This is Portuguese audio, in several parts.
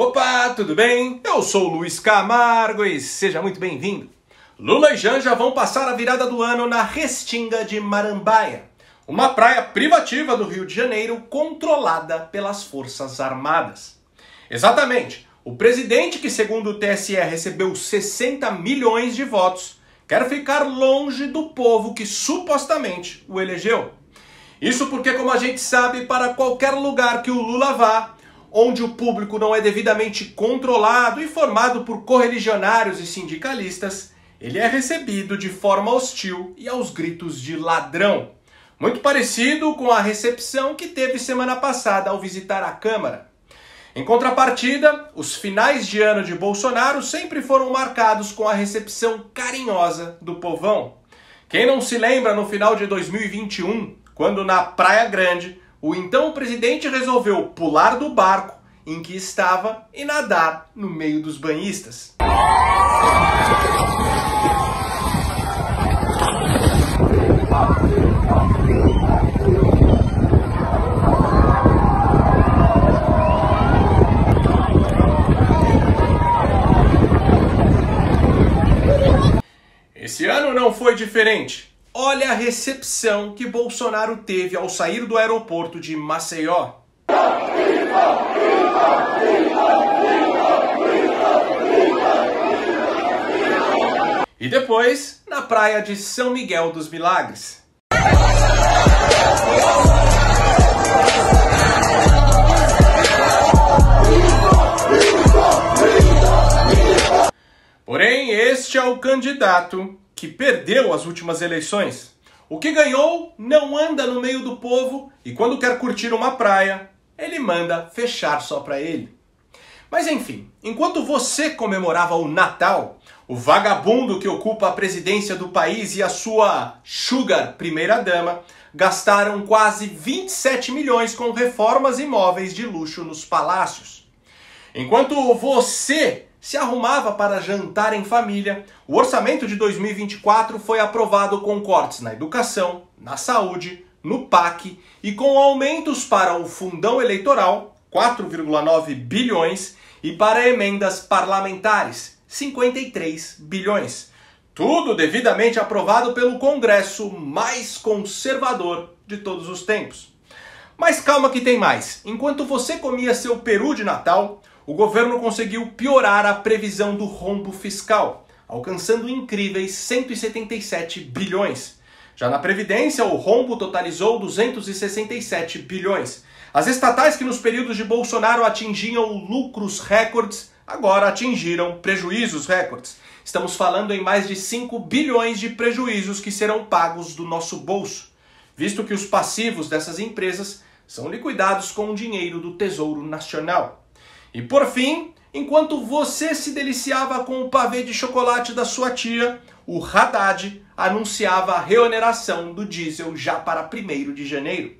Opa, tudo bem? Eu sou o Luiz Camargo e seja muito bem-vindo. Lula e Janja vão passar a virada do ano na Restinga de Marambaia, uma praia privativa do Rio de Janeiro controlada pelas Forças Armadas. Exatamente, o presidente que, segundo o TSE, recebeu 60 milhões de votos, quer ficar longe do povo que supostamente o elegeu. Isso porque, como a gente sabe, para qualquer lugar que o Lula vá, onde o público não é devidamente controlado e formado por correligionários e sindicalistas, ele é recebido de forma hostil e aos gritos de ladrão. Muito parecido com a recepção que teve semana passada ao visitar a Câmara. Em contrapartida, os finais de ano de Bolsonaro sempre foram marcados com a recepção carinhosa do povão. Quem não se lembra no final de 2021, quando na Praia Grande, o então presidente resolveu pular do barco em que estava e nadar no meio dos banhistas. Esse ano não foi diferente. Olha a recepção que Bolsonaro teve ao sair do aeroporto de Maceió. E depois, na praia de São Miguel dos Milagres. Porém, este é o candidato que perdeu as últimas eleições. O que ganhou não anda no meio do povo e quando quer curtir uma praia, ele manda fechar só para ele. Mas enfim, enquanto você comemorava o Natal, o vagabundo que ocupa a presidência do país e a sua sugar primeira-dama gastaram quase 27 milhões com reformas e móveis de luxo nos palácios. Enquanto você se arrumava para jantar em família, o orçamento de 2024 foi aprovado com cortes na educação, na saúde, no PAC e com aumentos para o fundão eleitoral, 4,9 bilhões, e para emendas parlamentares, 53 bilhões. Tudo devidamente aprovado pelo Congresso mais conservador de todos os tempos. Mas calma que tem mais. Enquanto você comia seu peru de Natal, o governo conseguiu piorar a previsão do rombo fiscal, alcançando incríveis 177 bilhões. Já na Previdência, o rombo totalizou 267 bilhões. As estatais que nos períodos de Bolsonaro atingiam lucros recordes, agora atingiram prejuízos recordes. Estamos falando em mais de 5 bilhões de prejuízos que serão pagos do nosso bolso, visto que os passivos dessas empresas são liquidados com o dinheiro do Tesouro Nacional. E por fim, enquanto você se deliciava com o pavê de chocolate da sua tia, o Haddad anunciava a reoneração do diesel já para 1º de janeiro.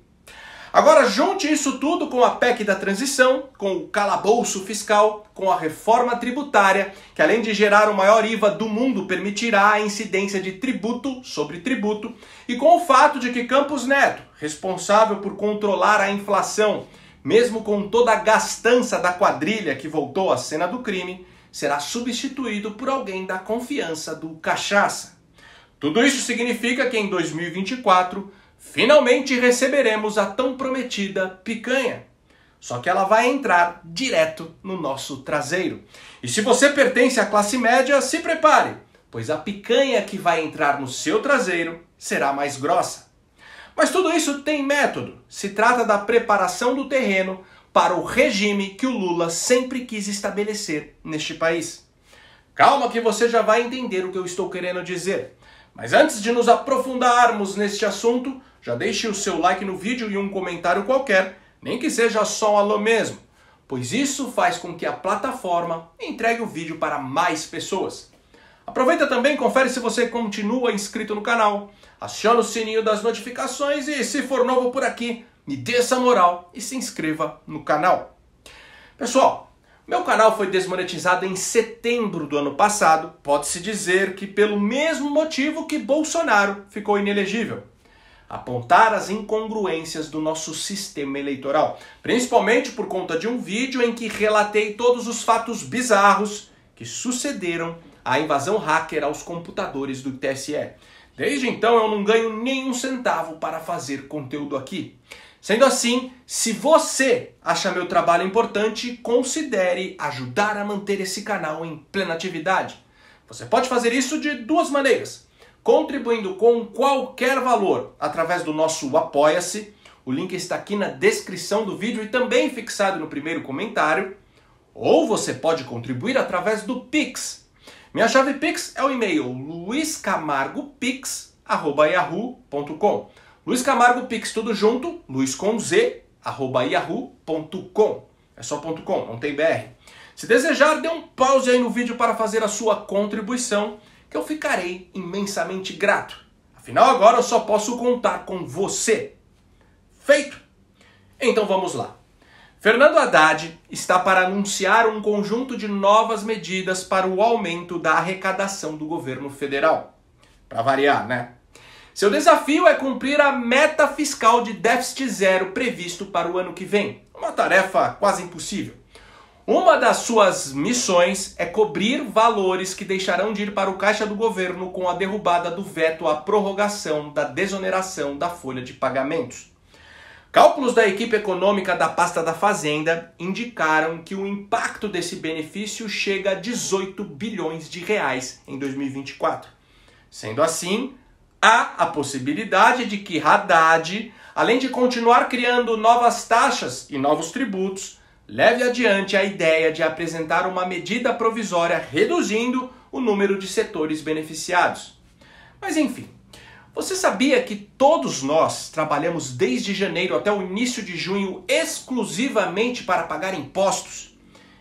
Agora junte isso tudo com a PEC da transição, com o calabouço fiscal, com a reforma tributária, que além de gerar o maior IVA do mundo, permitirá a incidência de tributo sobre tributo, e com o fato de que Campos Neto, responsável por controlar a inflação, mesmo com toda a gastança da quadrilha que voltou à cena do crime, será substituído por alguém da confiança do Cachaça. Tudo isso significa que em 2024, finalmente receberemos a tão prometida picanha. Só que ela vai entrar direto no nosso traseiro. E se você pertence à classe média, se prepare, pois a picanha que vai entrar no seu traseiro será mais grossa. Mas tudo isso tem método. Se trata da preparação do terreno para o regime que o Lula sempre quis estabelecer neste país. Calma que você já vai entender o que eu estou querendo dizer. Mas antes de nos aprofundarmos neste assunto, já deixe o seu like no vídeo e um comentário qualquer, nem que seja só um alô mesmo, pois isso faz com que a plataforma entregue o vídeo para mais pessoas. Aproveita também e confere se você continua inscrito no canal, aciona o sininho das notificações e, se for novo por aqui, me dê essa moral e se inscreva no canal. Pessoal, meu canal foi desmonetizado em setembro do ano passado, pode-se dizer que pelo mesmo motivo que Bolsonaro ficou inelegível. apontar as incongruências do nosso sistema eleitoral, principalmente por conta de um vídeo em que relatei todos os fatos bizarros que sucederam à invasão hacker aos computadores do TSE. Desde então eu não ganho nenhum centavo para fazer conteúdo aqui. Sendo assim, se você acha meu trabalho importante, considere ajudar a manter esse canal em plena atividade. Você pode fazer isso de duas maneiras: contribuindo com qualquer valor através do nosso Apoia-se, o link está aqui na descrição do vídeo e também fixado no primeiro comentário, ou você pode contribuir através do Pix. Minha chave Pix é o e-mail luiscamargopix@yahoo.com. Luiz Camargo Pix tudo junto, luiz com z, @yahoo.com. É só .com, não tem BR. Se desejar, dê um pause aí no vídeo para fazer a sua contribuição, que eu ficarei imensamente grato. Afinal, agora eu só posso contar com você. Feito? Então vamos lá. Fernando Haddad está para anunciar um conjunto de novas medidas para o aumento da arrecadação do governo federal. Para variar, né? Seu desafio é cumprir a meta fiscal de déficit zero previsto para o ano que vem. Uma tarefa quase impossível. Uma das suas missões é cobrir valores que deixarão de ir para o caixa do governo com a derrubada do veto à prorrogação da desoneração da folha de pagamentos. Cálculos da equipe econômica da pasta da Fazenda indicaram que o impacto desse benefício chega a 18 bilhões de reais em 2024. Sendo assim, há a possibilidade de que Haddad, além de continuar criando novas taxas e novos tributos, leve adiante a ideia de apresentar uma medida provisória reduzindo o número de setores beneficiados. Mas enfim, você sabia que todos nós trabalhamos desde janeiro até o início de junho exclusivamente para pagar impostos?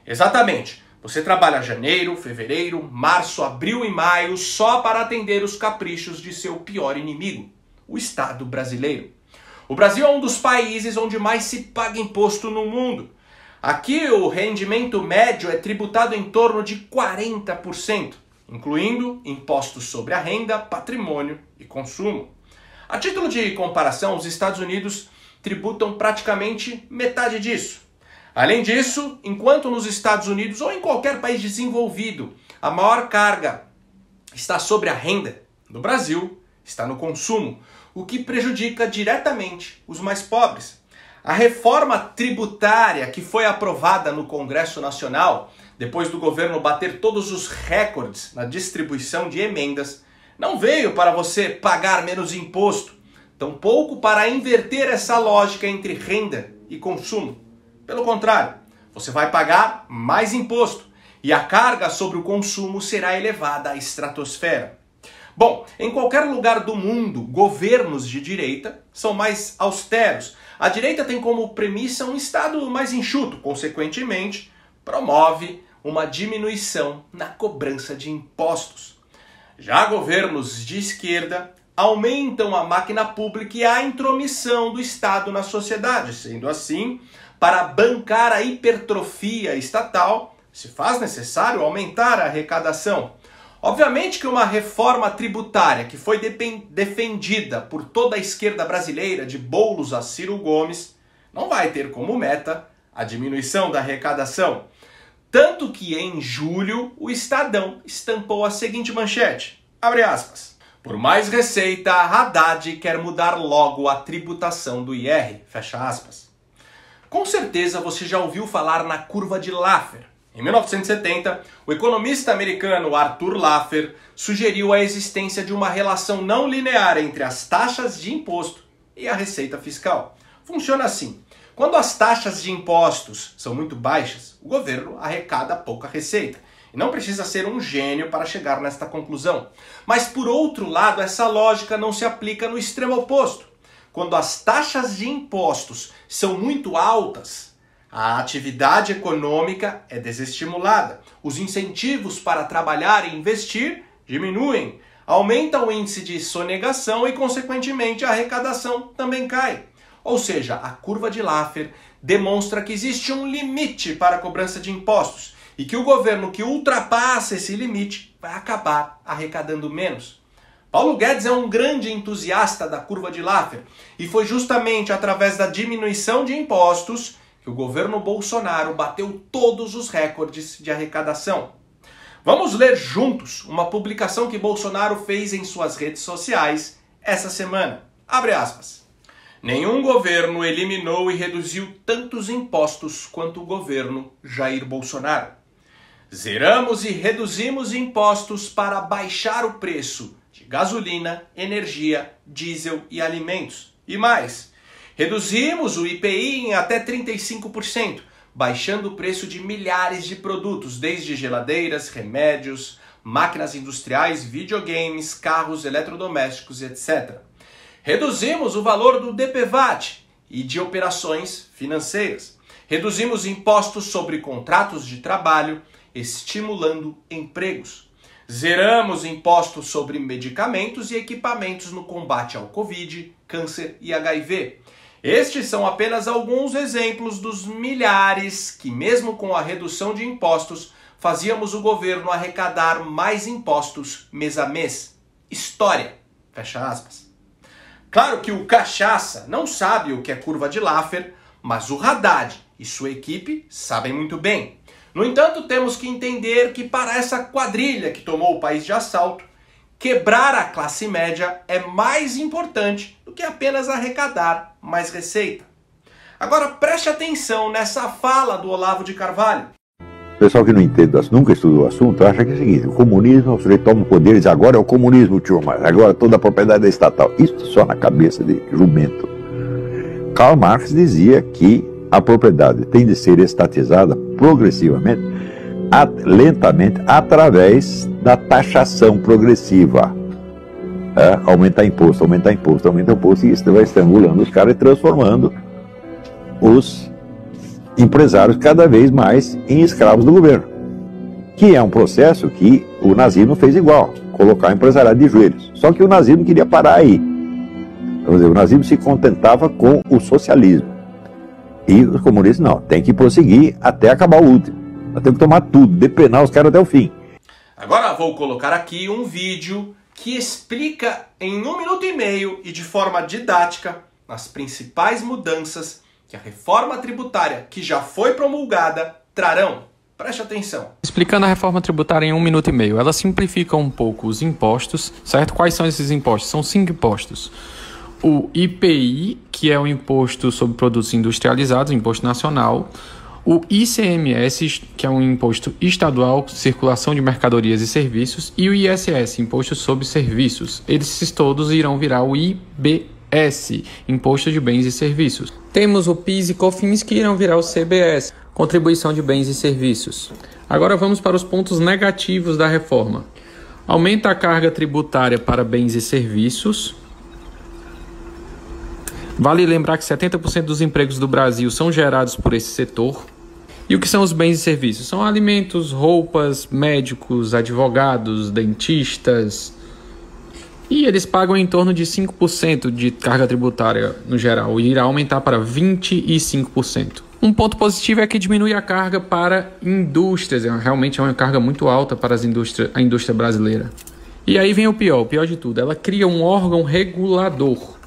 Exatamente. Você trabalha janeiro, fevereiro, março, abril e maio só para atender os caprichos de seu pior inimigo, o Estado brasileiro. O Brasil é um dos países onde mais se paga imposto no mundo. Aqui o rendimento médio é tributado em torno de 40%, incluindo impostos sobre a renda, patrimônio e consumo. A título de comparação, os Estados Unidos tributam praticamente metade disso. Além disso, enquanto nos Estados Unidos ou em qualquer país desenvolvido a maior carga está sobre a renda, no Brasil está no consumo, o que prejudica diretamente os mais pobres. A reforma tributária que foi aprovada no Congresso Nacional, depois do governo bater todos os recordes na distribuição de emendas, não veio para você pagar menos imposto, tampouco para inverter essa lógica entre renda e consumo. Pelo contrário, você vai pagar mais imposto e a carga sobre o consumo será elevada à estratosfera. Bom, em qualquer lugar do mundo, governos de direita são mais austeros. A direita tem como premissa um Estado mais enxuto, consequentemente, promove uma diminuição na cobrança de impostos. Já governos de esquerda aumentam a máquina pública e a intromissão do Estado na sociedade. Sendo assim, para bancar a hipertrofia estatal, se faz necessário aumentar a arrecadação. Obviamente que uma reforma tributária que foi defendida por toda a esquerda brasileira, de Boulos a Ciro Gomes, não vai ter como meta a diminuição da arrecadação. Tanto que em julho o Estadão estampou a seguinte manchete, abre aspas, por mais receita, Haddad quer mudar logo a tributação do IR, fecha aspas. Com certeza você já ouviu falar na curva de Laffer. Em 1970, o economista americano Arthur Laffer sugeriu a existência de uma relação não linear entre as taxas de imposto e a receita fiscal. Funciona assim. Quando as taxas de impostos são muito baixas, o governo arrecada pouca receita. E não precisa ser um gênio para chegar nesta conclusão. Mas, por outro lado, essa lógica não se aplica no extremo oposto. Quando as taxas de impostos são muito altas, a atividade econômica é desestimulada. Os incentivos para trabalhar e investir diminuem. Aumenta o índice de sonegação e, consequentemente, a arrecadação também cai. Ou seja, a curva de Laffer demonstra que existe um limite para a cobrança de impostos e que o governo que ultrapassa esse limite vai acabar arrecadando menos. Paulo Guedes é um grande entusiasta da curva de Laffer e foi justamente através da diminuição de impostos que o governo Bolsonaro bateu todos os recordes de arrecadação. Vamos ler juntos uma publicação que Bolsonaro fez em suas redes sociais essa semana. Abre aspas. Nenhum governo eliminou e reduziu tantos impostos quanto o governo Jair Bolsonaro. Zeramos e reduzimos impostos para baixar o preço de gasolina, energia, diesel e alimentos. E mais, reduzimos o IPI em até 35%, baixando o preço de milhares de produtos, desde geladeiras, remédios, máquinas industriais, videogames, carros, eletrodomésticos, etc. Reduzimos o valor do DPVAT e de operações financeiras. Reduzimos impostos sobre contratos de trabalho, estimulando empregos. Zeramos impostos sobre medicamentos e equipamentos no combate ao Covid, câncer e HIV. Estes são apenas alguns exemplos dos milhares que, mesmo com a redução de impostos, fazíamos o governo arrecadar mais impostos mês a mês. História. Fecha aspas. Claro que o Cachaça não sabe o que é curva de Laffer, mas o Haddad e sua equipe sabem muito bem. No entanto, temos que entender que para essa quadrilha que tomou o país de assalto, quebrar a classe média é mais importante do que apenas arrecadar mais receita. Agora preste atenção nessa fala do Olavo de Carvalho. O pessoal que não entende, nunca estudou o assunto, acha que é o seguinte: o comunismo, o sujeito toma o poder e diz agora é o comunismo, tio, mas agora toda a propriedade é estatal. Isso só na cabeça de jumento. Karl Marx dizia que a propriedade tem de ser estatizada progressivamente, lentamente, através da taxação progressiva. Aumentar imposto, aumentar imposto, aumentar imposto, e isso vai estrangulando os caras e transformando os empresários cada vez mais em escravos do governo. Que é um processo que o nazismo fez igual, colocar o empresariado de joelhos. Só que o nazismo queria parar aí. Vamos dizer, o nazismo se contentava com o socialismo. E os comunistas não, tem que prosseguir até acabar o último. Nós temos que tomar tudo, depenar os caras até o fim. Agora vou colocar aqui um vídeo que explica em 1 minuto e meio e de forma didática as principais mudanças que a reforma tributária que já foi promulgada trarão. Preste atenção. Explicando a reforma tributária em 1 minuto e meio, ela simplifica um pouco os impostos, certo? Quais são esses impostos? São 5 impostos. O IPI, que é o Imposto sobre Produtos Industrializados, Imposto Nacional. O ICMS, que é um imposto estadual, circulação de mercadorias e serviços. E o ISS, Imposto sobre Serviços. Esses todos irão virar o IBS, Imposto de Bens e Serviços. Temos o PIS e COFINS, que irão virar o CBS, Contribuição de Bens e Serviços. Agora vamos para os pontos negativos da reforma. Aumenta a carga tributária para bens e serviços. Vale lembrar que 70% dos empregos do Brasil são gerados por esse setor. E o que são os bens e serviços? São alimentos, roupas, médicos, advogados, dentistas. E eles pagam em torno de 5% de carga tributária no geral, e irá aumentar para 25%. Um ponto positivo é que diminui a carga para indústrias. Realmente é uma carga muito alta para a indústria brasileira. E aí vem o pior de tudo. Ela cria um órgão regulador.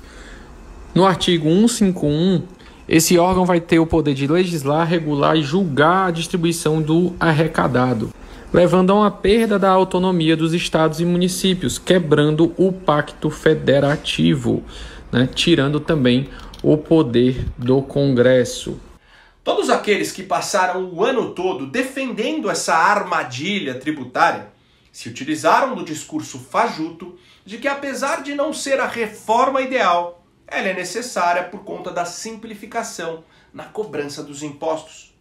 No artigo 151, esse órgão vai ter o poder de legislar, regular e julgar a distribuição do arrecadado, levando a uma perda da autonomia dos estados e municípios, quebrando o pacto federativo, né? Tirando também o poder do Congresso. Todos aqueles que passaram o ano todo defendendo essa armadilha tributária se utilizaram do discurso fajuto de que, apesar de não ser a reforma ideal, ela é necessária por conta da simplificação na cobrança dos impostos.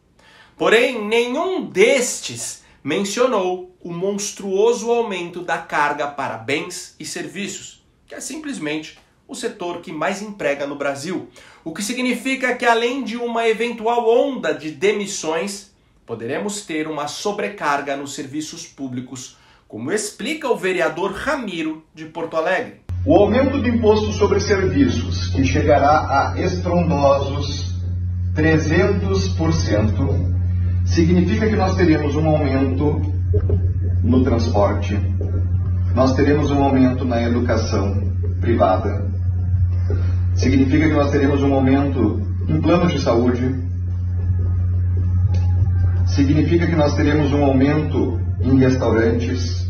Porém, nenhum destes mencionou o monstruoso aumento da carga para bens e serviços, que é simplesmente o setor que mais emprega no Brasil. O que significa que, além de uma eventual onda de demissões, poderemos ter uma sobrecarga nos serviços públicos, como explica o vereador Ramiro de Porto Alegre. O aumento do imposto sobre serviços, que chegará a estrondosos 300%, significa que nós teremos um aumento no transporte, nós teremos um aumento na educação privada. Significa que nós teremos um aumento em planos de saúde. Significa que nós teremos um aumento em restaurantes.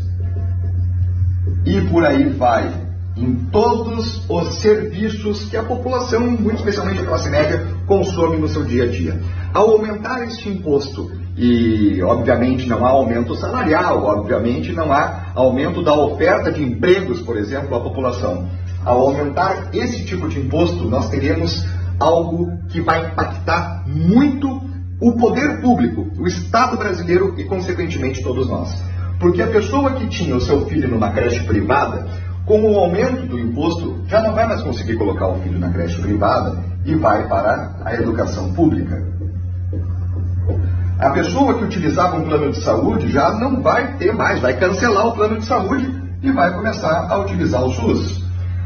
E por aí vai. Em todos os serviços que a população, muito especialmente a classe média, consome no seu dia a dia. Ao aumentar este imposto, e obviamente não há aumento salarial, obviamente não há aumento da oferta de empregos, por exemplo, à população. Ao aumentar esse tipo de imposto, nós teremos algo que vai impactar muito o poder público, o Estado brasileiro e, consequentemente, todos nós. Porque a pessoa que tinha o seu filho numa creche privada, com o aumento do imposto, já não vai mais conseguir colocar o filho na creche privada e vai para a educação pública. A pessoa que utilizava um plano de saúde já não vai ter mais, vai cancelar o plano de saúde e vai começar a utilizar o SUS.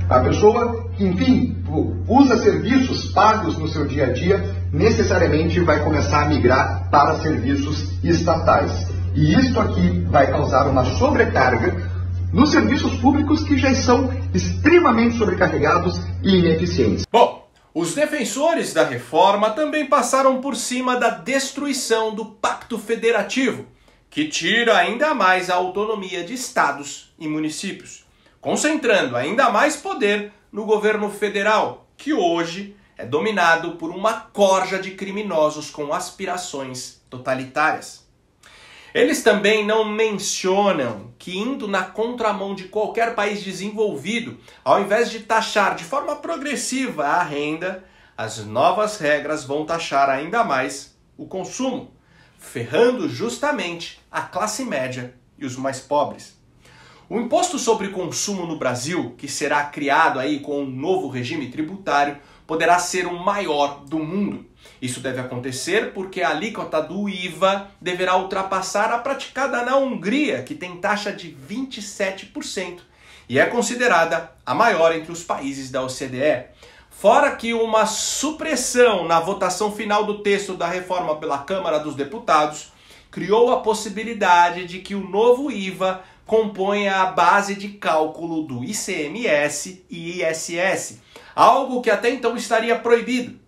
A pessoa que, enfim, usa serviços pagos no seu dia a dia, necessariamente vai começar a migrar para serviços estatais. E isso aqui vai causar uma sobrecarga nos serviços públicos que já são extremamente sobrecarregados e ineficientes. Bom, os defensores da reforma também passaram por cima da destruição do Pacto Federativo, que tira ainda mais a autonomia de estados e municípios, concentrando ainda mais poder no governo federal, que hoje é dominado por uma corja de criminosos com aspirações totalitárias. Eles também não mencionam que, indo na contramão de qualquer país desenvolvido, ao invés de taxar de forma progressiva a renda, as novas regras vão taxar ainda mais o consumo, ferrando justamente a classe média e os mais pobres. O imposto sobre consumo no Brasil, que será criado aí com um novo regime tributário, poderá ser o maior do mundo. Isso deve acontecer porque a alíquota do IVA deverá ultrapassar a praticada na Hungria, que tem taxa de 27% e é considerada a maior entre os países da OCDE. Fora que uma supressão na votação final do texto da reforma pela Câmara dos Deputados criou a possibilidade de que o novo IVA componha a base de cálculo do ICMS e ISS, algo que até então estaria proibido.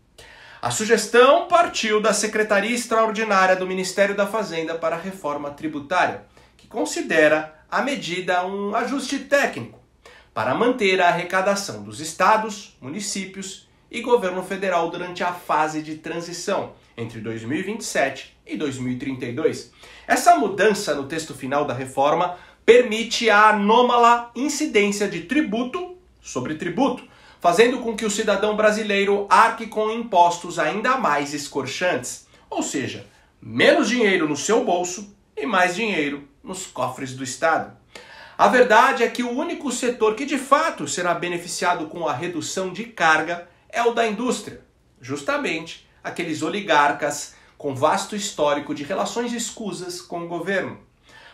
A sugestão partiu da Secretaria Extraordinária do Ministério da Fazenda para a Reforma Tributária, que considera a medida um ajuste técnico para manter a arrecadação dos estados, municípios e governo federal durante a fase de transição entre 2027 e 2032. Essa mudança no texto final da reforma permite a anômala incidência de tributo sobre tributo, fazendo com que o cidadão brasileiro arque com impostos ainda mais escorchantes, ou seja, menos dinheiro no seu bolso e mais dinheiro nos cofres do Estado. A verdade é que o único setor que de fato será beneficiado com a redução de carga é o da indústria, justamente aqueles oligarcas com vasto histórico de relações escusas com o governo.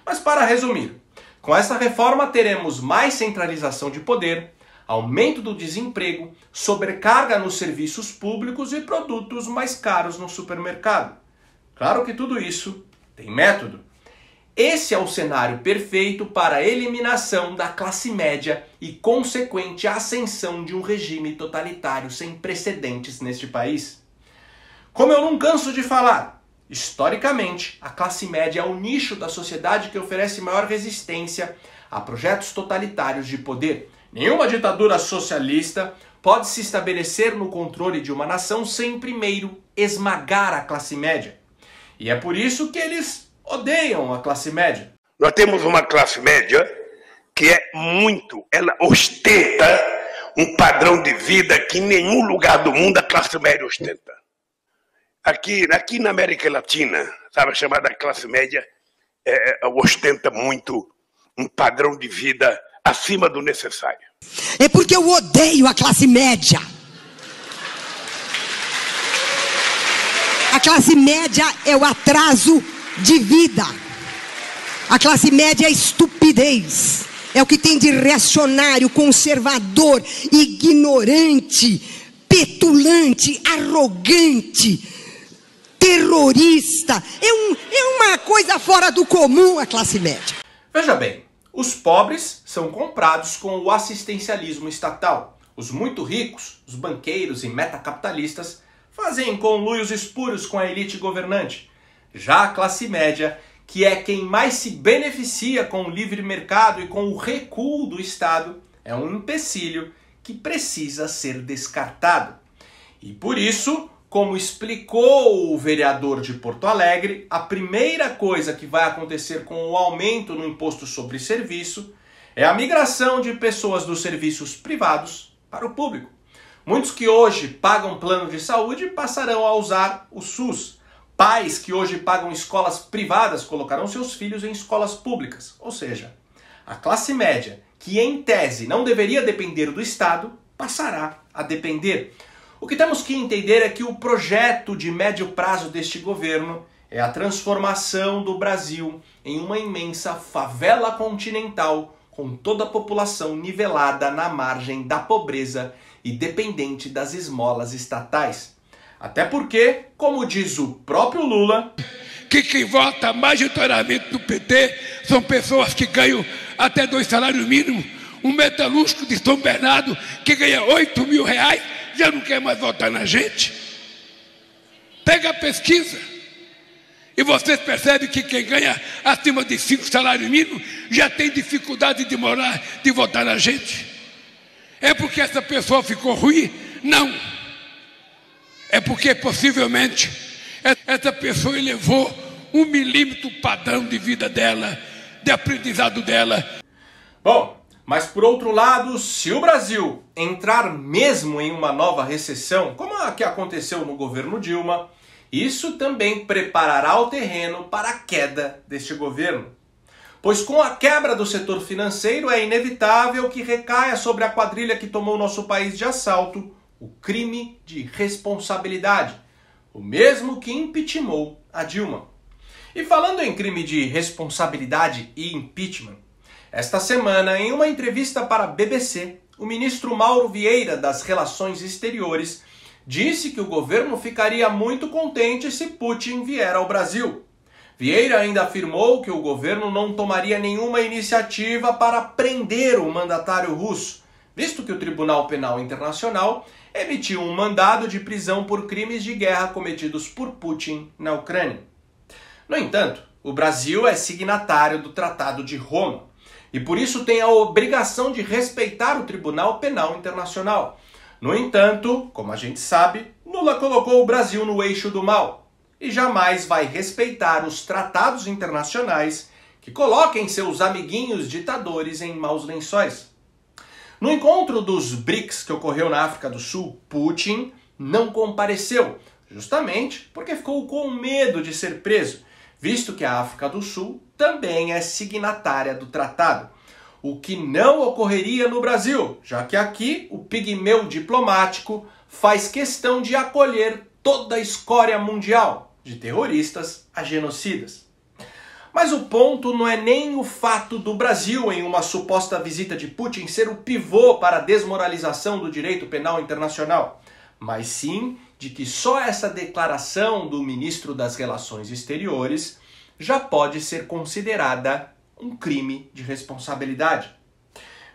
Mas para resumir, com essa reforma teremos mais centralização de poder, aumento do desemprego, sobrecarga nos serviços públicos e produtos mais caros no supermercado. Claro que tudo isso tem método. Esse é o cenário perfeito para a eliminação da classe média e consequente ascensão de um regime totalitário sem precedentes neste país. Como eu não canso de falar, historicamente, a classe média é o nicho da sociedade que oferece maior resistência a projetos totalitários de poder. Nenhuma ditadura socialista pode se estabelecer no controle de uma nação sem primeiro esmagar a classe média. E é por isso que eles odeiam a classe média. Nós temos uma classe média que ela ostenta um padrão de vida que em nenhum lugar do mundo a classe média ostenta. Aqui na América Latina, sabe, a chamada classe média ostenta muito um padrão de vida acima do necessário. É porque eu odeio a classe média. A classe média é o atraso de vida. A classe média é a estupidez. É o que tem de reacionário, conservador, ignorante, petulante, arrogante, terrorista. É uma coisa fora do comum a classe média. Veja bem, Os pobres são comprados com o assistencialismo estatal. Os muito ricos, os banqueiros e metacapitalistas, fazem conluios espúrios com a elite governante. Já a classe média, que é quem mais se beneficia com o livre mercado e com o recuo do Estado, é um empecilho que precisa ser descartado. E por isso, como explicou o vereador de Porto Alegre, a primeira coisa que vai acontecer com o aumento no imposto sobre serviço é a migração de pessoas dos serviços privados para o público. Muitos que hoje pagam plano de saúde passarão a usar o SUS. Pais que hoje pagam escolas privadas colocarão seus filhos em escolas públicas. Ou seja, a classe média, que em tese não deveria depender do Estado, passará a depender. O que temos que entender é que o projeto de médio prazo deste governo é a transformação do Brasil em uma imensa favela continental, com toda a população nivelada na margem da pobreza e dependente das esmolas estatais. Até porque, como diz o próprio Lula, que quem vota majoritariamente no PT são pessoas que ganham até 2 salários mínimos. Um metalúrgico de São Bernardo que ganha 8 mil reais já não quer mais votar na gente. Pega a pesquisa e vocês percebem que quem ganha acima de 5 salários mínimos já tem dificuldade de votar na gente. É porque essa pessoa ficou ruim? Não. É porque possivelmente essa pessoa elevou 1 milímetro o padrão de vida dela, de aprendizado dela. Bom, mas por outro lado, se o Brasil entrar mesmo em uma nova recessão, como a que aconteceu no governo Dilma, isso também preparará o terreno para a queda deste governo. Pois com a quebra do setor financeiro é inevitável que recaia sobre a quadrilha que tomou nosso país de assalto o crime de responsabilidade, o mesmo que impeachmentou a Dilma. E falando em crime de responsabilidade e impeachment, esta semana, em uma entrevista para a BBC, o ministro Mauro Vieira das Relações Exteriores disse que o governo ficaria muito contente se Putin vier ao Brasil. Vieira ainda afirmou que o governo não tomaria nenhuma iniciativa para prender o mandatário russo, visto que o Tribunal Penal Internacional emitiu um mandado de prisão por crimes de guerra cometidos por Putin na Ucrânia. No entanto, o Brasil é signatário do Tratado de Roma e por isso tem a obrigação de respeitar o Tribunal Penal Internacional. No entanto, como a gente sabe, Lula colocou o Brasil no eixo do mal e jamais vai respeitar os tratados internacionais que coloquem seus amiguinhos ditadores em maus lençóis. No encontro dos BRICS que ocorreu na África do Sul, Putin não compareceu, justamente porque ficou com medo de ser preso, visto que a África do Sul também é signatária do tratado. O que não ocorreria no Brasil, já que aqui o pigmeu diplomático faz questão de acolher toda a escória mundial, de terroristas a genocidas. Mas o ponto não é nem o fato do Brasil, em uma suposta visita de Putin, ser o pivô para a desmoralização do direito penal internacional, mas sim de que só essa declaração do ministro das Relações Exteriores já pode ser considerada um crime de responsabilidade.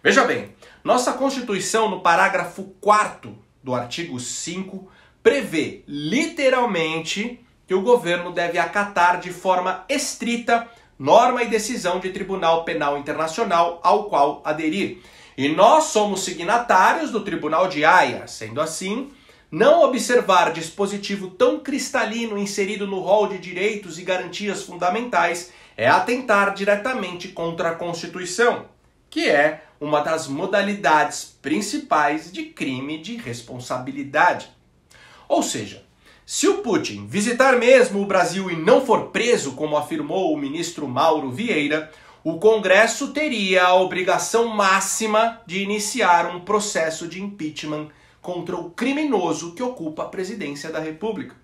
Veja bem, nossa Constituição, no parágrafo 4º do artigo 5, prevê literalmente que o governo deve acatar de forma estrita norma e decisão de Tribunal Penal Internacional ao qual aderir. E nós somos signatários do Tribunal de Haia. Sendo assim, não observar dispositivo tão cristalino inserido no rol de direitos e garantias fundamentais é atentar diretamente contra a Constituição, que é uma das modalidades principais de crime de responsabilidade. Ou seja, se o Putin visitar mesmo o Brasil e não for preso, como afirmou o ministro Mauro Vieira, o Congresso teria a obrigação máxima de iniciar um processo de impeachment contra o criminoso que ocupa a presidência da República.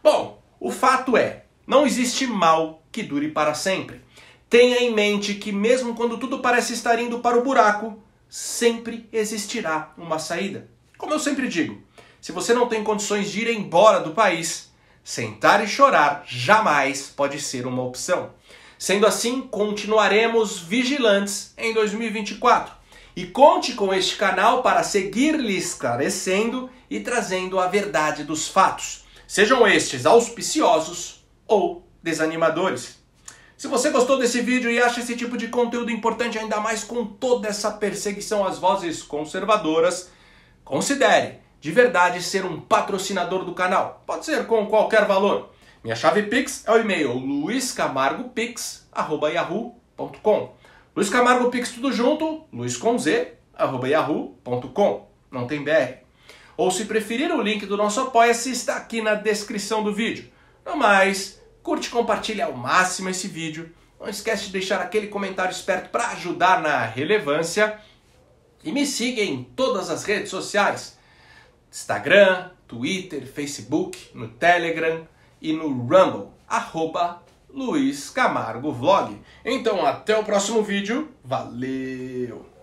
Bom, o fato é, não existe mal que dure para sempre. Tenha em mente que mesmo quando tudo parece estar indo para o buraco, sempre existirá uma saída. Como eu sempre digo, se você não tem condições de ir embora do país, sentar e chorar jamais pode ser uma opção. Sendo assim, continuaremos vigilantes em 2024. E conte com este canal para seguir lhe esclarecendo e trazendo a verdade dos fatos, sejam estes auspiciosos ou desanimadores. Se você gostou desse vídeo e acha esse tipo de conteúdo importante, ainda mais com toda essa perseguição às vozes conservadoras, considere de verdade ser um patrocinador do canal. Pode ser com qualquer valor. Minha chave Pix é o e-mail luiscamargopix@yahoo.com. Luiz Camargo Pix tudo junto, luiscomz@yahoo.com. Não tem BR. Ou se preferir, o link do nosso Apoia-se está aqui na descrição do vídeo. No mais, curte e compartilhe ao máximo esse vídeo. Não esquece de deixar aquele comentário esperto para ajudar na relevância. E me siga em todas as redes sociais. Instagram, Twitter, Facebook, no Telegram e no Rumble. @Luiz Camargo Vlog. Então até o próximo vídeo. Valeu!